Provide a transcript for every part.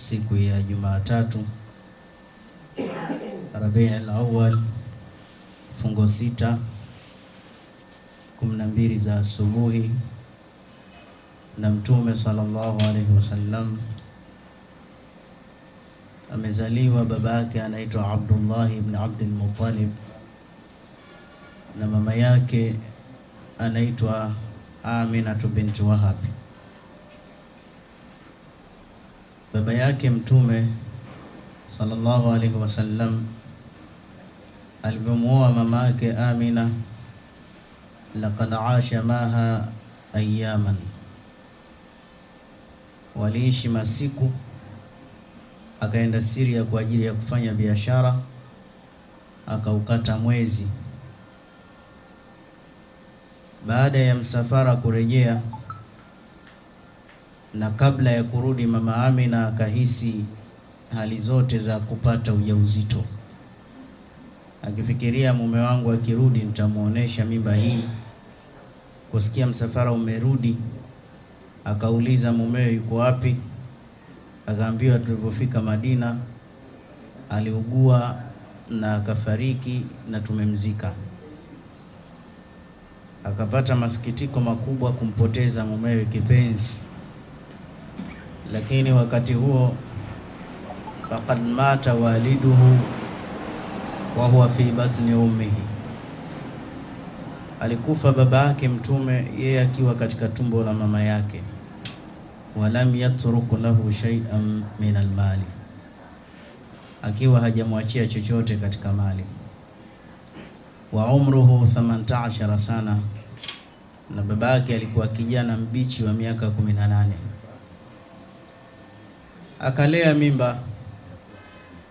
siku ya Jumatatu Rabiul Awwal fungo 6:12 za asubuhi, na Mtume sallallahu alaihi wasallam amezaliwa. Babake anaitwa Abdullah ibn Abdul Muttalib na mama yake anaitwa Amina binti Wahab. Baba yake Mtume sallallahu alaihi wasallam alipomuoa mama yake Amina, laqad aasha maha ayaman, waliishi masiku. Akaenda Syria kwa ajili ya kufanya biashara, akaukata mwezi. Baada ya msafara kurejea, na kabla ya kurudi, mama Amina akahisi hali zote za kupata ujauzito, akifikiria mume wangu akirudi nitamuonesha mimba hii. Kusikia msafara umerudi, akauliza mumewe yuko wapi. Akaambiwa tulipofika Madina aliugua na akafariki na tumemzika. Akapata masikitiko makubwa kumpoteza mumewe kipenzi, lakini wakati huo faqad mata waliduhu wa huwa fi batni ummihi, alikufa baba yake Mtume yeye akiwa katika tumbo la mama yake. Walam yatruku lahu shay'an min almali, akiwa hajamwachia chochote katika mali. Wa umruhu 18 sana, na baba yake alikuwa kijana mbichi wa miaka 18. Akalea mimba,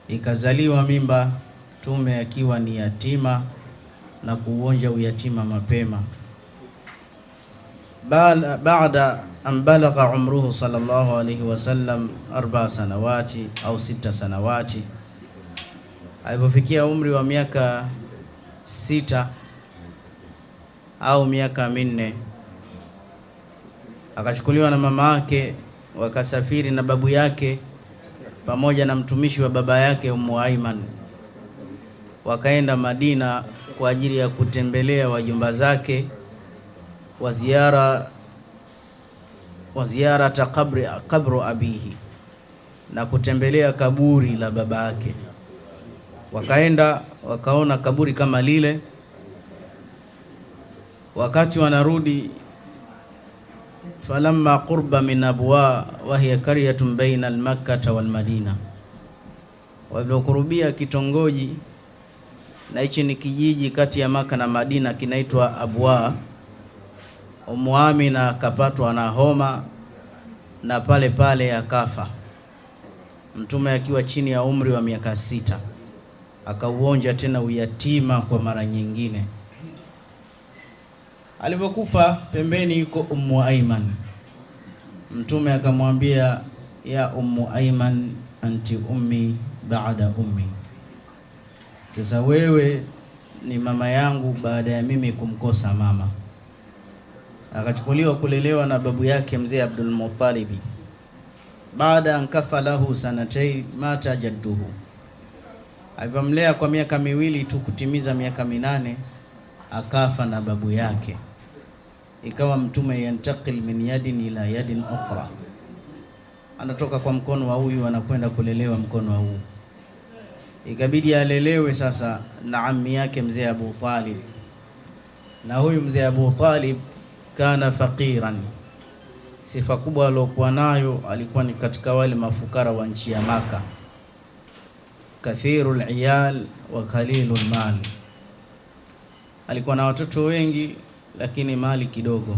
ikazaliwa mimba Mtume akiwa ni yatima na kuonja uyatima mapema. Baada an balagha umruhu sallallahu alayhi wasallam 4 sanawati au 6 sanawati, alipofikia umri wa miaka 6 au miaka 4, akachukuliwa na mama yake, wakasafiri na babu yake pamoja na mtumishi wa baba yake Ummu Aiman, wakaenda Madina kwa ajili ya kutembelea wajumba zake wa ziara qabru abihi, na kutembelea kaburi la baba yake. Wakaenda wakaona kaburi kama lile. Wakati wanarudi, falamma qurba min Abwa wa hiya qaryatun baina al-Makkah wal Madina, walipokurubia kitongoji, na hichi ni kijiji kati ya Maka na Madina kinaitwa Abwa, Ummu Amina akapatwa na homa na pale pale akafa. Mtume akiwa chini ya umri wa miaka 6 akauonja tena uyatima kwa mara nyingine. Alipokufa, pembeni yuko Ummu Aiman. Mtume akamwambia, ya Ummu Aiman, anti ummi baada ummi, sasa wewe ni mama yangu baada ya mimi kumkosa mama. Akachukuliwa kulelewa na babu yake mzee Abdul Muttalib. Baada ankafa lahu sanatay mata jadduhu, alipomlea kwa miaka 2 tu kutimiza miaka 8, akafa na babu yake. Ikawa Mtume yantakil min yadin ila yadin ukhra, anatoka kwa mkono wa huyu anakwenda kulelewa mkono wa huyu. Ikabidi alelewe sasa na ammi yake mzee Abu Talib, na huyu mzee Abu Talib kana faqiran. Sifa kubwa aliyokuwa nayo, alikuwa ni katika wale mafukara wa nchi ya Maka, kathirul iyal wa qalilul mal. Alikuwa na watoto wengi lakini mali kidogo.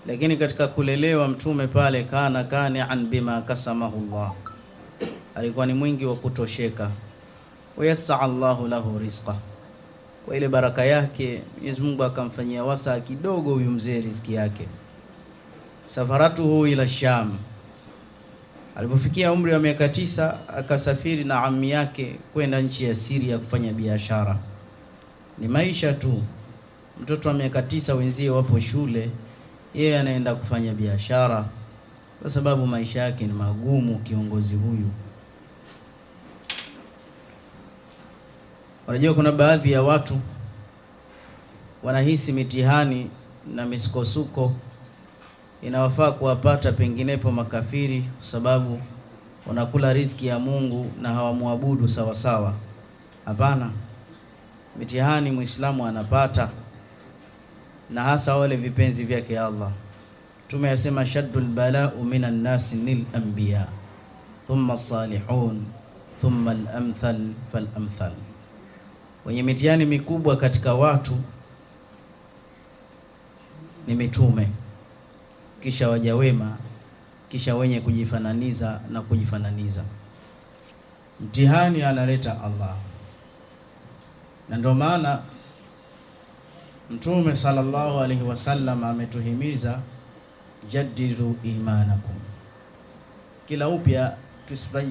Lakini katika kulelewa Mtume pale, kana kani'an bima kasamahu Allah, alikuwa ni mwingi wa kutosheka. Wayassa Allahu lahu rizqa, kwa ile baraka yake Mwenyezi Mungu akamfanyia wasa kidogo huyu mzee riziki yake. Safaratuhu ila Sham, alipofikia umri wa miaka 9 akasafiri na ammi yake kwenda nchi ya Syria kufanya biashara. Ni maisha tu, mtoto wa miaka 9 wenzie wapo shule, yeye anaenda kufanya biashara. kwa sababu maisha yake ni magumu. Kiongozi huyu, unajua kuna baadhi ya watu wanahisi mitihani na misukosuko inawafaa kuwapata penginepo makafiri, kwa sababu wanakula riziki ya Mungu na hawamuabudu sawa sawa. Hapana, mitihani Muislamu anapata, na hasa wale vipenzi vyake Allah. Mtume yasema shaddul bala'u minan nasi lil anbiya thumma as-salihun thumma al-amthal fal amthal. Wenye mitihani mikubwa katika watu ni mitume, kisha waja wema, kisha wenye kujifananiza na kujifananiza. Mtihani analeta Allah, na ndio maana Mtume sallallahu alaihi wasallam ametuhimiza jaddidu imanakum, kila upya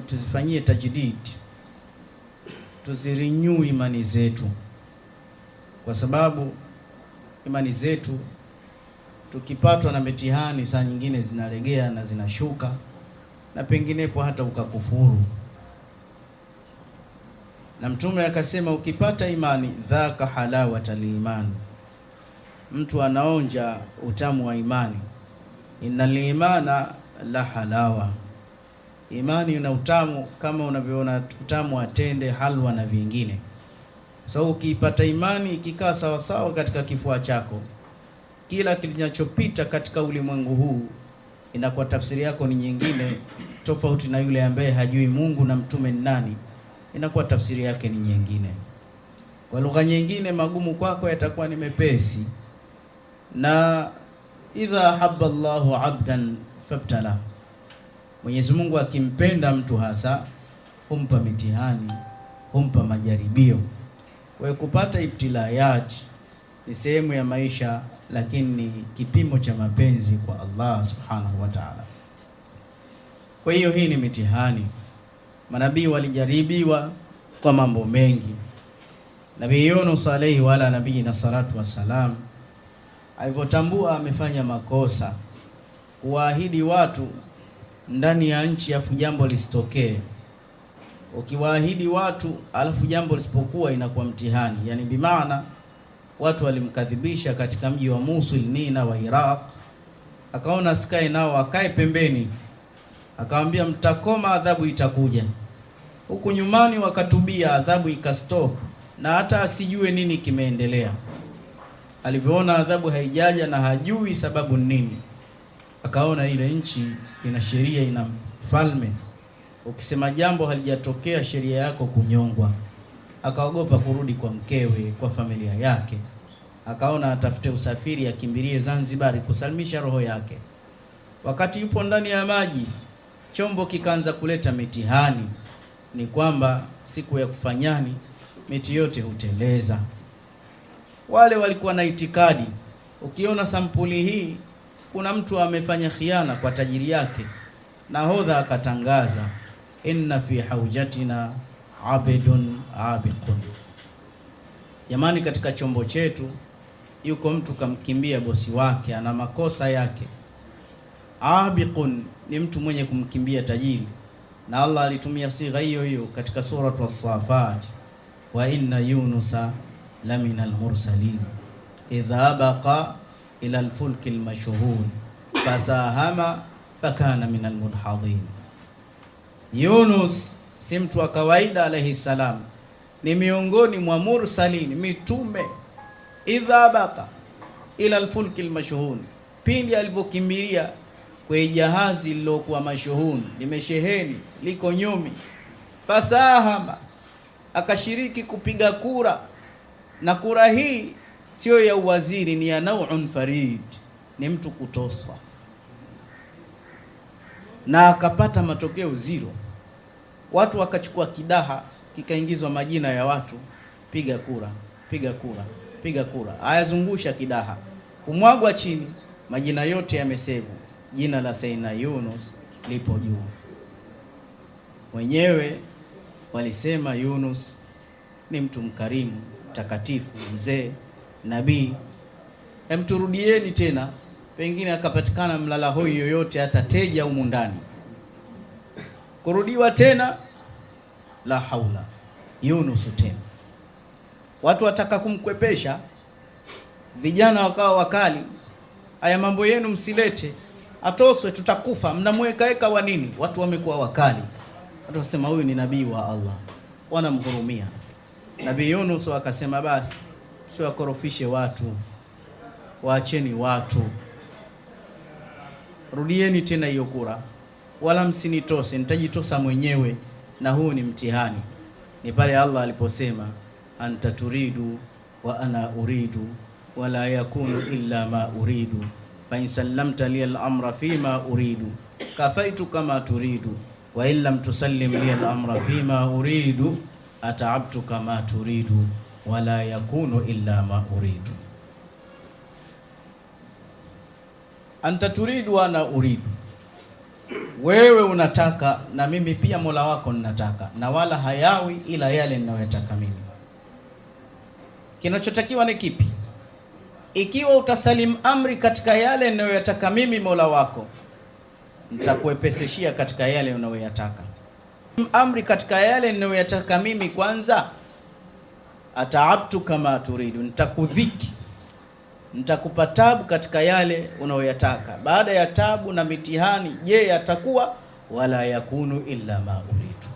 tuzifanyie tajdid, tuzirenew imani zetu, kwa sababu imani zetu tukipatwa na mitihani saa nyingine zinaregea na zinashuka, na penginepo hata ukakufuru. Na Mtume akasema ukipata imani, dhaka halawatal iman, mtu anaonja utamu wa imani. Innal imana la halawa, imani ina utamu kama unavyoona utamu wa tende, halwa na vingine. So ukipata imani ikikaa sawa sawa katika kifua chako, kila kinachopita katika ulimwengu huu inakuwa tafsiri yako ni nyingine tofauti na yule ambaye hajui Mungu na mtume ni nani, inakuwa tafsiri yake ni nyingine. Kwa lugha nyingine, magumu kwako yatakuwa ni mepesi. Na idha habba Allahu abdan fabtala, Mwenyezi Mungu akimpenda mtu hasa humpa mitihani, humpa majaribio. Kwa kupata ibtilayat ni sehemu ya maisha, lakini ni kipimo cha mapenzi kwa Allah subhanahu wa ta'ala. Kwa hiyo hii ni mitihani. Manabii walijaribiwa kwa mambo mengi. Nabii Yunus alayhi wala nabii na salatu wassalam, alipotambua amefanya makosa, kuwaahidi watu ndani ya nchi afu jambo lisitokee. Ukiwaahidi watu alafu jambo lisipokuwa inakuwa mtihani. Yani bimaana watu walimkadhibisha katika mji wa Mosul, Nina wa Iraq, akaona sikae nao, akae pembeni, akamwambia mtakoma, adhabu itakuja. Huku nyumani wakatubia, adhabu ikastop, na hata asijue nini kimeendelea. Alivyoona adhabu haijaja na hajui sababu nini, akaona ile nchi ina sheria, ina mfalme, ukisema jambo halijatokea sheria yako kunyongwa. Akaogopa kurudi kwa mkewe, kwa familia yake, akaona atafute usafiri, akimbilie Zanzibar kusalimisha roho yake. Wakati yupo ndani ya maji, chombo kikaanza kuleta mitihani. Ni kwamba siku ya kufanyani miti yote huteleza. Wale walikuwa na itikadi, ukiona sampuli hii kuna mtu amefanya khiana kwa tajiri yake, nahodha akatangaza inna fi haujatina abidun abiqun, jamani, katika chombo chetu yuko mtu kamkimbia bosi wake, ana makosa yake. Abiqun ni mtu mwenye kumkimbia tajiri, na Allah alitumia sigha hiyo hiyo katika suratu as-Safat, wa inna yunusa lamina al-mursalin idha baqa ila al-fulki al-mashhun fasahama fakana min al-mudhadhin. Yunus si mtu wa kawaida alayhi salam, ni miongoni mwa mursalin, mitume. Idha baqa ila al-fulki al-mashhun, pindi alipokimbilia kwa jahazi lilokuwa mashhun, limesheheni, liko nyumi. Fasahama, akashiriki kupiga kura, na kura hii sio ya uwaziri, ni ya nau'un farid, ni mtu kutoswa, na akapata matokeo zero. Watu wakachukua kidaha, kikaingizwa majina ya watu, piga kura, piga kura, piga kura. Ayazungusha kidaha, kumwagwa chini, majina yote yamesevu, jina la Sayyidina Yunus lipo juu. Wenyewe walisema Yunus ni mtu mkarimu, mtakatifu, mzee, nabii. Turudieni tena pengine akapatikana mlala hoi yoyote, hata teja humu ndani, kurudiwa tena, la haula. Yunus tena, watu wataka kumkwepesha, vijana wakawa wakali, haya mambo yenu msilete, atoswe, tutakufa, mnamweka wa nini? Watu wamekuwa wakali, watu wasema huyu ni nabii wa Allah, wanamhurumia. Nabii Yunus akasema basi siwakorofishe watu, waacheni watu, rudieni tena hiyo kura, wala msinitose, nitajitosa mwenyewe, na huu ni mtihani. Ni pale Allah aliposema anta turidu wa ana uridu wala yakunu illa ma uridu fa in sallamta li al-amra fima uridu kafaitu kama turidu wa in lam tusallim li al-amra fima uridu ata'abtu kama turidu wala yakunu illa ma uridu. Anta turidu wa ana uridu, wewe unataka na mimi pia Mola wako ninataka, na wala hayawi ila yale ninayotaka mimi. Kinachotakiwa ni kipi? Ikiwa utasalim amri katika yale ninayotaka mimi Mola wako, nitakuepeseshia katika yale unayoyataka. Amri katika yale ninayoyataka mimi kwanza, ataabtu kama turidu, nitakudhiki, nitakupa tabu katika yale unayoyataka. Baada ya tabu na mitihani, je, yatakuwa? Wala yakunu illa ma uridu,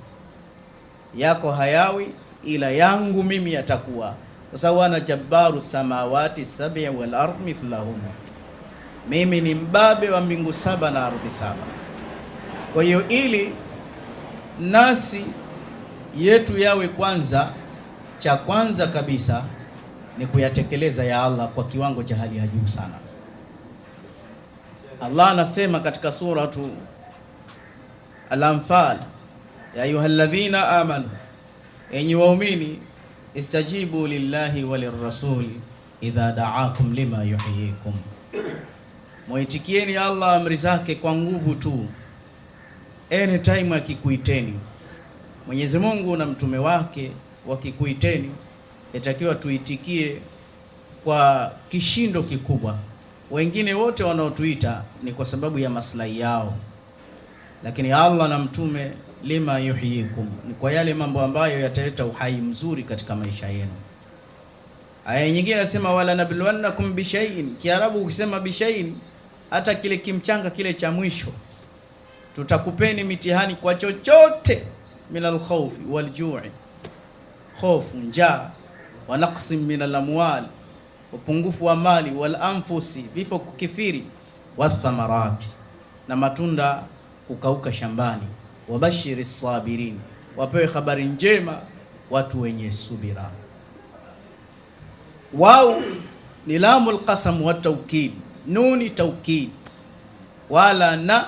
yako hayawi ila yangu mimi yatakuwa, kwa sababu ana jabbaru samawati sab'i wal ardh mithlahum, mimi ni mbabe wa mbingu saba na ardhi saba. Kwa hiyo ili nasi yetu yawe kwanza, cha kwanza kabisa ni kuyatekeleza ya Allah kwa kiwango cha hali ya juu sana. Allah anasema katika suratu Al-Anfal, ya ayyuhalladhina amanu, enyi waumini, istajibu lillahi walirrasuli idha da'akum lima yuhyikum, muitikieni Allah amri zake kwa nguvu tu anytime akikuiteni. Mwenyezi Mungu na mtume wake wakikuiteni, yatakiwa tuitikie kwa kishindo kikubwa. Wengine wote wanaotuita ni kwa sababu ya maslahi yao, lakini Allah na mtume lima yuhyikum, ni kwa yale mambo ambayo yataleta uhai mzuri katika maisha yenu. Aya nyingine nasema wala nabluwannakum bishai'in. Kiarabu ukisema bishai'in, hata kile kimchanga kile cha mwisho, tutakupeni mitihani kwa chochote, minal khawfi wal ju'i, khofu, njaa, wa naqsim minal amwal, upungufu wa mali, wal anfusi, vifo kukithiri, wa thamarati, na matunda kukauka shambani, wabashiri sabirin, wapewe habari njema watu wenye subira. Wao ni lamul qasam wa tawkid, nuni tawkid, wala na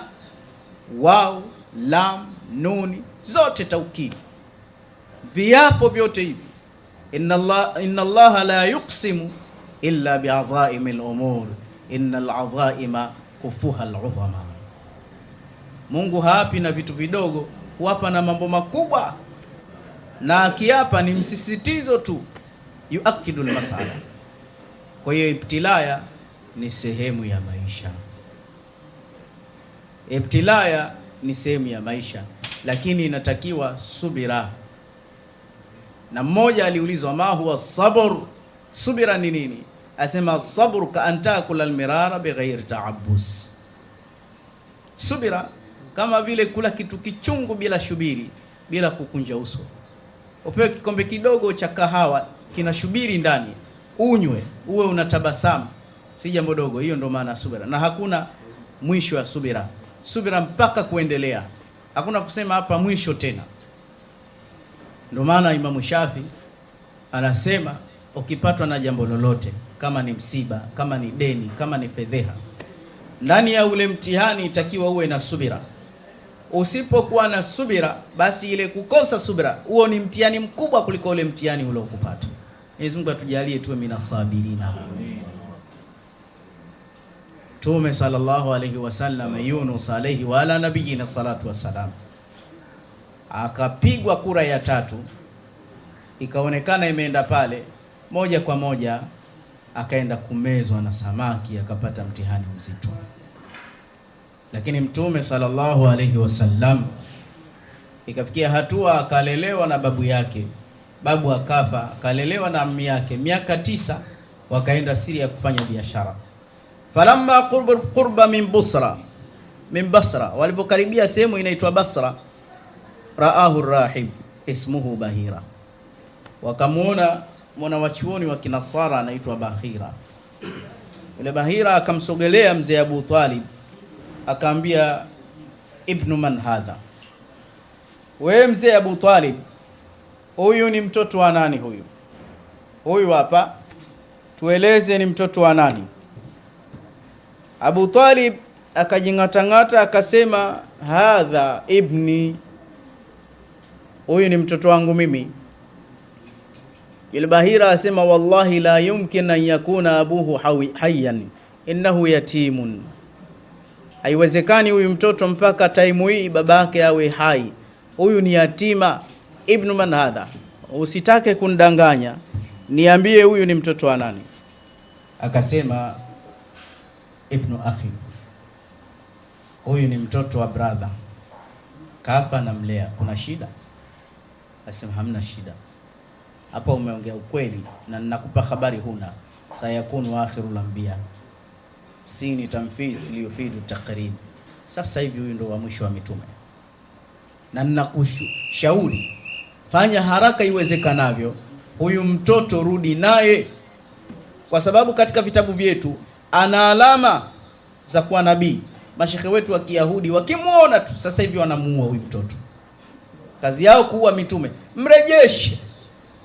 wao lam nuni zote tawkid, viapo vyote hivi. Inna Allah la yuqsimu illa bi'adha'imil umur innal 'adha'ima kufuha al-'udhama. Mungu haapi na vitu vidogo, huapa na mambo makubwa, na akiapa ni msisitizo tu, yuakidul masala. Kwa hiyo ibtilaya ni sehemu ya maisha, ibtilaya ni sehemu ya maisha, lakini inatakiwa subira. Na mmoja aliulizwa ma huwa sabr, subira ni nini? Asema sabru ka antakula almirara bighairi ta'abbus. Subira kama vile kula kitu kichungu bila shubiri, bila kukunja uso. Upewe kikombe kidogo cha kahawa kina shubiri ndani, unywe uwe unatabasamu, si jambo dogo. Hiyo ndio maana subira, na hakuna mwisho wa subira. Subira mpaka kuendelea, hakuna kusema hapa mwisho tena. Ndio maana Imam Shafi anasema ukipatwa na jambo lolote, kama ni msiba, kama ni deni, kama ni fedheha, ndani ya ule mtihani itakiwa uwe na subira. Usipokuwa na subira, basi ile kukosa subira, huo ni mtihani mkubwa kuliko ule mtihani uliokupata. Mwenyezi Mungu atujalie tuwe minasabirina. Mtume sallallahu alayhi wasallam, Yunus alayhi wa ala nabiyina salatu wassalam, akapigwa kura ya tatu, ikaonekana imeenda pale moja kwa moja akaenda kumezwa na samaki, akapata mtihani mzito. Lakini Mtume sallallahu alaihi wasallam ikafikia hatua akalelewa na babu yake, babu akafa, akalelewa na ammi yake, miaka 9 wakaenda Syria kufanya biashara. Falamma qurba min Basra, walipokaribia sehemu inaitwa Basra, raahu rahib ismuhu Bahira, wakamuona mwanawachuoni wa Kinasara anaitwa Bahira. Yule Bahira akamsogelea mzee Abu Talib, akaambia, ibnu man hadha, wewe mzee Abu Talib, huyu ni mtoto wa nani huyu? Huyu hapa, tueleze ni mtoto wa nani? Abu Talib akajingatangata akasema, hadha ibni, huyu ni mtoto wangu mimi. Yule Bahira asema, wallahi la yumkin an yakuna abuhu hayyan innahu yatimun, haiwezekani huyu mtoto mpaka taimu hii babake awe hai, huyu ni yatima. Ibnu man hadha, usitake kundanganya, niambie huyu ni mtoto wa nani? Akasema, ibnu akhi, huyu ni mtoto wa brother, kafa na mlea, kuna shida? Asema, hamna shida, hapa umeongea ukweli na ninakupa habari huna. Sayakunu akhirul anbiya, si ni tamfis liufidu taqrid. Sasa hivi huyu ndo wa mwisho wa mitume, na ninakushauri fanya haraka iwezekanavyo, huyu mtoto rudi naye, kwa sababu katika vitabu vyetu ana alama za kuwa nabii. Mashekhe wetu wa Kiyahudi wakimuona tu sasa hivi wanamuua huyu mtoto, kazi yao kuua mitume. Mrejeshe.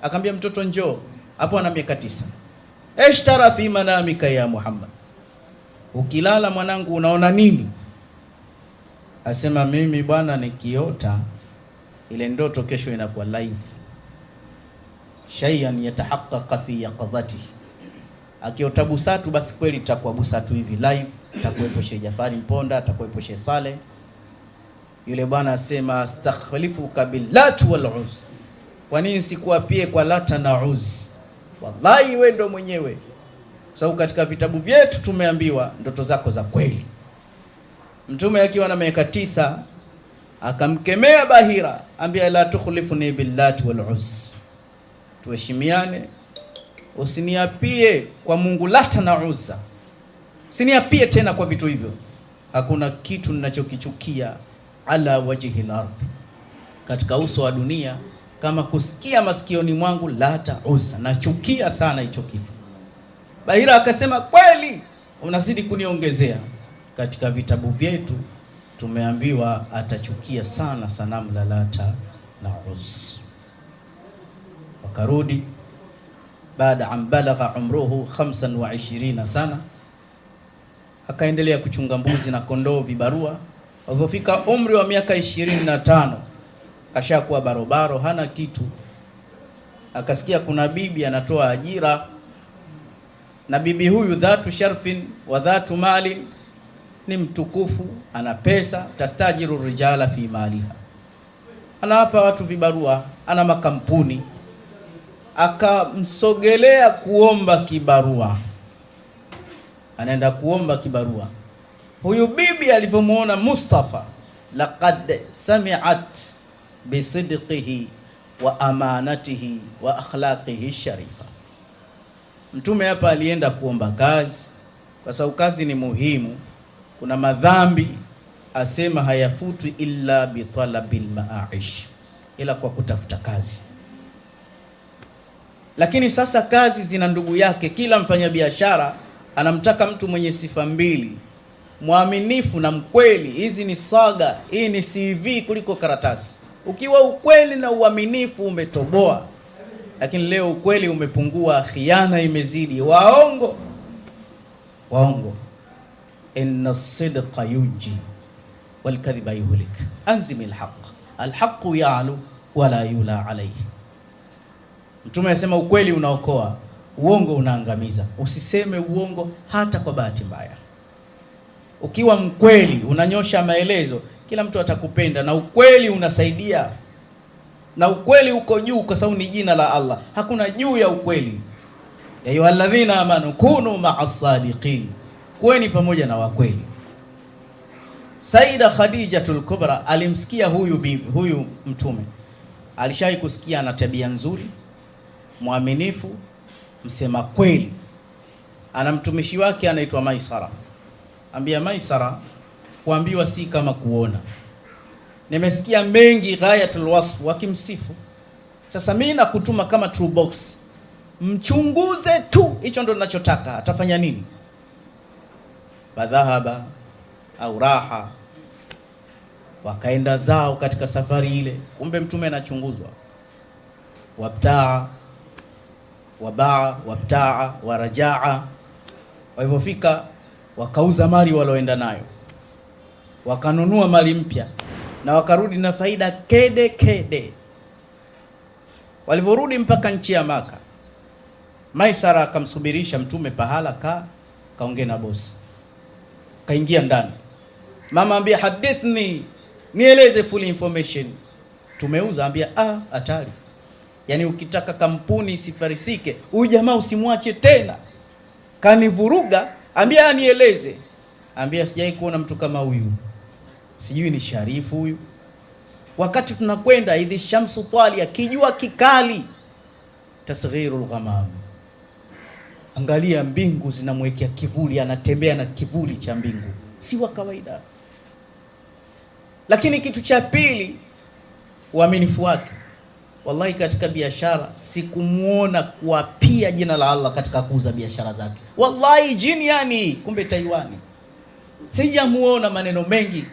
Akamwambia mtoto, njoo hapo, ana miaka 9. Eshtara fi manamika ya Muhammad, ukilala mwanangu unaona nini? Asema, mimi bwana nikiota ile ndoto kesho inakuwa live, shay'an yatahaqqaqa fi yaqadhati. Akiota busatu basi kweli itakuwa busatu hivi live, itakuwepo Sheikh Jafari Mponda, itakuwepo Sheikh Saleh. Yule bwana asema, astaghfiruka billat wal uz, kwa nini sikuapie kwa Lata na Uz? Wallahi wewe ndo mwenyewe, sababu katika vitabu vyetu tumeambiwa ndoto zako za kweli. Mtume akiwa na miaka 9 akamkemea Bahira, ambia, la tukhlifuni billat wal uz, tuheshimiane, usiniapie kwa Mungu Lata na Uzza, usiniapie tena kwa vitu hivyo. Hakuna kitu ninachokichukia ala wajhi al-ardh, katika uso wa dunia, kama kusikia masikioni mwangu Lata Uzza. Nachukia sana hicho kitu. Bahira akasema, kweli unazidi kuniongezea. Katika vitabu vyetu tumeambiwa atachukia sana sanamu la Lata na Uzza. Wakarudi baada an balagha umruhu 25 sana, akaendelea kuchunga mbuzi na kondoo vibarua. Walipofika umri wa miaka 25 kashakuwa barobaro, hana kitu. Akasikia kuna bibi anatoa ajira, na bibi huyu dhatu sharfin wa dhatu mali, ni mtukufu, ana pesa, tastajiru rijala fi maliha, anawapa watu vibarua, ana makampuni. Akamsogelea kuomba kibarua, anaenda kuomba kibarua. Huyu bibi alipomuona Mustafa, laqad sami'at bisidqihi wa amanatihi wa akhlaqihi sharifa. Mtume hapa alienda kuomba kazi, kwa sababu kazi ni muhimu. Kuna madhambi asema hayafutwi illa bi talabil ma'aish, ila kwa kutafuta kazi. Lakini sasa kazi zina ndugu yake. Kila mfanyabiashara anamtaka mtu mwenye sifa mbili, mwaminifu na mkweli. Hizi ni saga, hii ni CV kuliko karatasi. Ukiwa ukweli na uaminifu umetoboa, lakini leo ukweli umepungua, khiana imezidi, waongo. Inna sidqa yunji wal kadhiba yuhlik, anzimil haqq, al haqqu ya'lu wala yula alayhi. Mtume anasema ukweli unaokoa, uongo unaangamiza. Usiseme uongo hata kwa bahati mbaya. Ukiwa mkweli, unanyosha maelezo, kila mtu atakupenda, na ukweli unasaidia. Na ukweli uko juu kwa sababu ni jina la Allah. Hakuna juu ya ukweli. ya ayyuhalladhina amanu kunu ma'as sadiqin, kweni pamoja na wakweli. Saida Khadijatul Kubra alimsikia huyu mtume, alishawahi kusikia ana tabia nzuri, mwaminifu, msema kweli. Ana mtumishi wake anaitwa Maisara. Ambia Maisara, kuambiwa si kama kuona. Nimesikia mengi ghayatul wasf wakimsifu. Sasa mimi nakutuma kama true box, mchunguze tu, hicho ndo ninachotaka. Atafanya nini? Badhahaba au raha, wakaenda zao katika safari ile. Kumbe mtume anachunguzwa. Wabtaa wabaa wabtaa warajaa. Walipofika wakauza mali walioenda nayo, wakanunua mali mpya, na wakarudi na faida kede kede. Walivorudi mpaka nchi ya Maka, Maisara akamsubirisha mtume pahala, kaongea na bosi. Kaingia ndani, mama ambia hadithni, nieleze full information. Tumeuza, ambia hatari. Yani ukitaka kampuni isifarisike, huyu jamaa usimwache tena, kanivuruga. Ambia nieleze. Ambia sijai kuona mtu kama huyu, sijui ni Sharifu huyu. Wakati tunakwenda hivi shamsu twali, akijua kikali, tasghirul ghamam, angalia mbingu zinamwekea kivuli, anatembea na kivuli cha mbingu, si wa kawaida. Lakini kitu cha pili, uaminifu wake. Wallahi katika biashara sikumuona kuapia jina la Allah katika kuuza biashara zake. Wallahi jiniani, kumbe Taiwani. Sijamuona maneno mengi.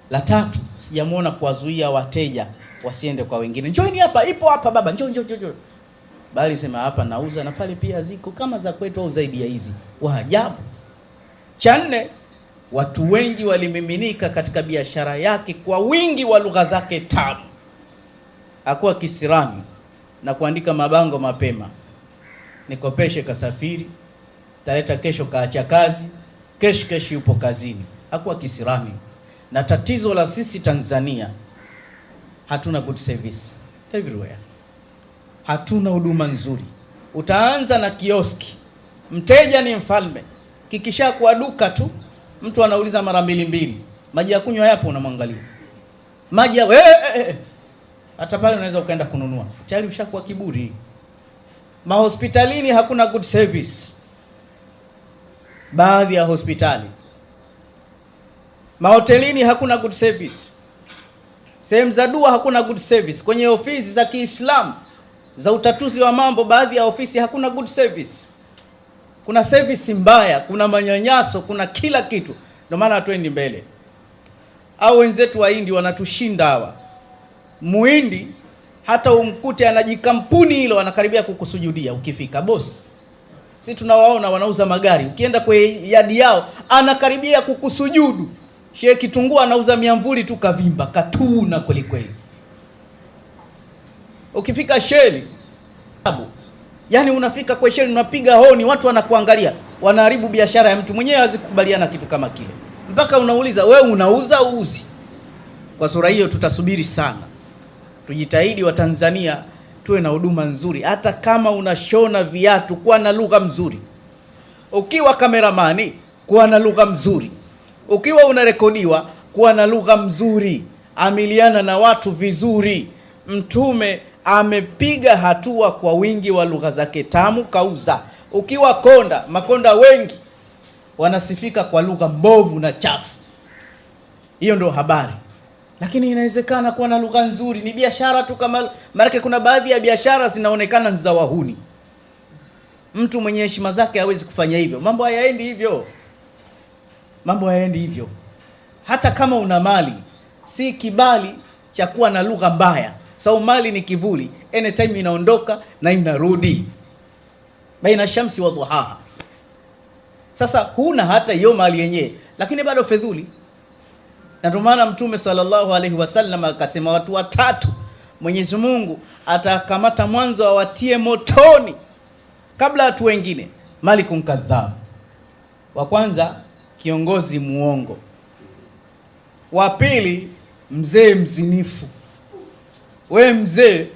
La tatu, sijamuona kuwazuia wateja wasiende kwa wengine. Njooni hapa, ipo hapa baba, njoo. Bali sema hapa nauza na pale pia ziko kama za kwetu au zaidi ya hizi. Waajabu. Cha nne, watu wengi walimiminika katika biashara yake kwa wingi wa lugha zake tamu. Hakuwa kisirani na kuandika mabango mapema, nikopeshe kasafiri, taleta kesho kaacha kazi, kesho yupo kazini. Hakuwa kisirani. Na tatizo la sisi Tanzania, hatuna good service everywhere. Hatuna huduma nzuri. Utaanza na kioski, mteja ni mfalme. Kikisha kwa duka tu, mtu anauliza mara mbili, maji ya kunywa yapo, unamwangalia. Maji hata pale unaweza ukaenda kununua, tayari ushakuwa kiburi. Mahospitalini hakuna good service. Baadhi ya hospitali. Mahotelini hakuna good service. Sehemu za dua hakuna good service. Kwenye ofisi za Kiislamu za utatuzi wa mambo, baadhi ya ofisi hakuna good service. Kuna service mbaya, kuna manyanyaso, kuna kila kitu. Ndio maana hatuendi mbele. Au wenzetu wa Hindi wanatushinda hawa. Muhindi hata umkute anajikampuni hilo, anakaribia kukusujudia ukifika boss. Sisi tunawaona wanauza magari, ukienda kwa yadi yao anakaribia kukusujudu. Sheikh Kitungua anauza miamvuli tu kavimba, katuna kweli kweli. Ukifika Sheli, yani unafika kwa Sheli unapiga honi, watu wanakuangalia, wanaharibu biashara ya mtu mwenyewe, hazikubaliana kitu kama kile. Mpaka unauliza, wewe unauza uuzi? Kwa sura hiyo tutasubiri sana. Tujitahidi wa Tanzania tuwe na huduma nzuri. Hata kama unashona viatu, kuwa na lugha mzuri. Ukiwa kameramani, kuwa na lugha mzuri. Ukiwa unarekodiwa, kuwa na lugha mzuri. Amiliana na watu vizuri. Mtume amepiga hatua kwa wingi wa lugha zake tamu, kauza. Ukiwa konda, makonda wengi wanasifika kwa lugha mbovu na chafu. Hiyo ndio habari. Lakini inawezekana kuwa na lugha nzuri, ni biashara tu kama maana kuna baadhi ya biashara zinaonekana za wahuni. Mtu mwenye heshima zake hawezi kufanya hivyo. Mambo hayaendi hivyo. Hata kama una mali, si kibali cha kuwa na lugha mbaya. Sababu mali ni kivuli, anytime inaondoka na inarudi. Baina shamsi wa dhuhaha. Sasa huna hata hiyo mali yenyewe, lakini bado fedhuli. Na ndio maana Mtume sallallahu alaihi wasallam akasema watu watatu Mwenyezi Mungu atakamata mwanzo awatie motoni kabla watu wengine. Malikun kadhab. Wa kwanza kiongozi muongo. Wa pili mzee mzinifu. We mzee,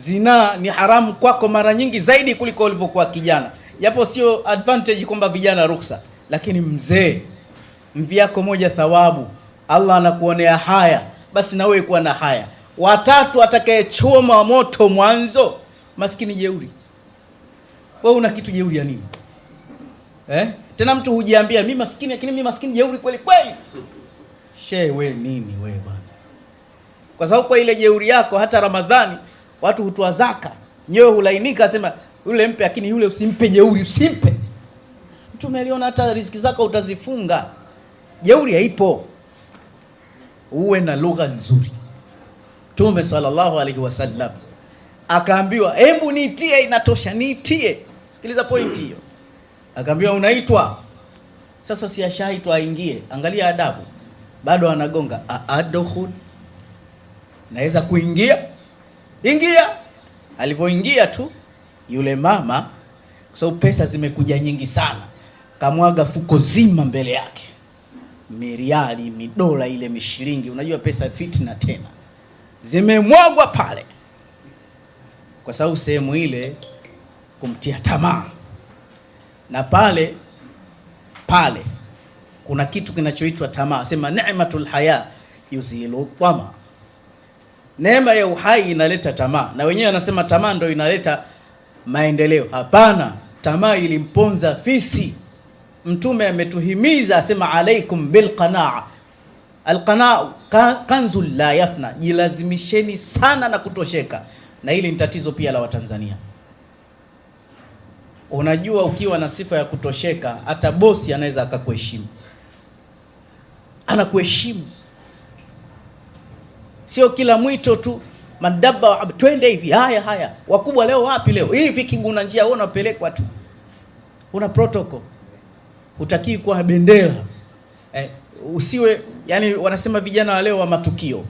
zinaa ni haramu kwako mara nyingi zaidi kuliko ulivyokuwa kijana. Japo sio advantage kwamba vijana ruhusa, lakini mzee, mvi yako moja thawabu, Allah anakuonea haya, basi na wewe kuwa na haya. Watatu atakayechoma moto mwanzo, maskini jeuri. Wewe una kitu jeuri ya nini? Tena mtu hujiambia mimi maskini, lakini mimi maskini jeuri kweli kweli. We nini wewe bwana? Kwa sababu kwa ile jeuri yako hata Ramadhani watu hutoa zaka, nyewe hulainika, asema yule mpe, lakini yule usimpe jeuri, usimpe. Mtume aliona hata riziki zako utazifunga. Jeuri haipo. Uwe na lugha nzuri. Mtume sallallahu alaihi wasallam akaambiwa, hebu niitie, inatosha niitie. Sikiliza point hiyo. Akaambiwa unaitwa. Sasa si ashaitwa aingie. Angalia adabu. Bado anagonga, adkhul. Naweza kuingia? Ingia. Alipoingia tu yule mama, kwa sababu pesa zimekuja nyingi sana, kamwaga fuko zima mbele yake. Miriali, midola ile, mishilingi, unajua pesa fitna tena. Zimemwagwa pale. Kwa sababu sehemu ile kumtia tamaa. Na pale kuna kitu kinachoitwa tamaa. Sema ni'matul haya yuzilu tama. Neema ya uhai inaleta tamaa. Na wenyewe anasema tamaa ndio inaleta maendeleo. Hapana, tamaa ilimponza fisi. Mtume ametuhimiza, asema alaikum bil qanaa. Al qanaa kanzul la yafna. Jilazimisheni sana na kutosheka. Na hili ni tatizo pia la Watanzania. Unajua ukiwa na sifa ya kutosheka, hata bosi anaweza akakuheshimu. Anakuheshimu. Sio kila mwito tu, madaba twende hivi, haya. Wakubwa leo wapi leo? Hivi kiguna njia wewe unapelekwa tu. Una protocol. Hutaki kuwa bendera. Usiwe, yani wanasema vijana wa leo wa matukio.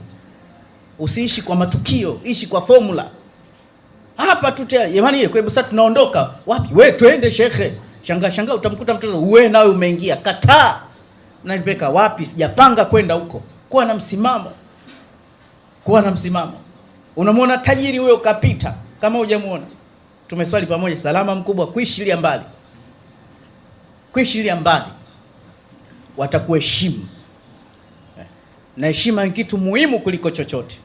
Usiishi kwa matukio, ishi kwa formula. Hapa tu tayari. Jamani, kwa sasa tunaondoka. Wapi? Wewe twende shekhe. Shanga utamkuta mtoto, wewe nawe umeingia. Kataa. Unanipeka wapi? Sijapanga kwenda huko. Kuwa na msimamo. Unamwona tajiri huyo kapita, kama hujamuona. Tumeswali pamoja, salama mkubwa, kuishilia mbali. Watakuheshimu. Na heshima ni kitu muhimu kuliko chochote.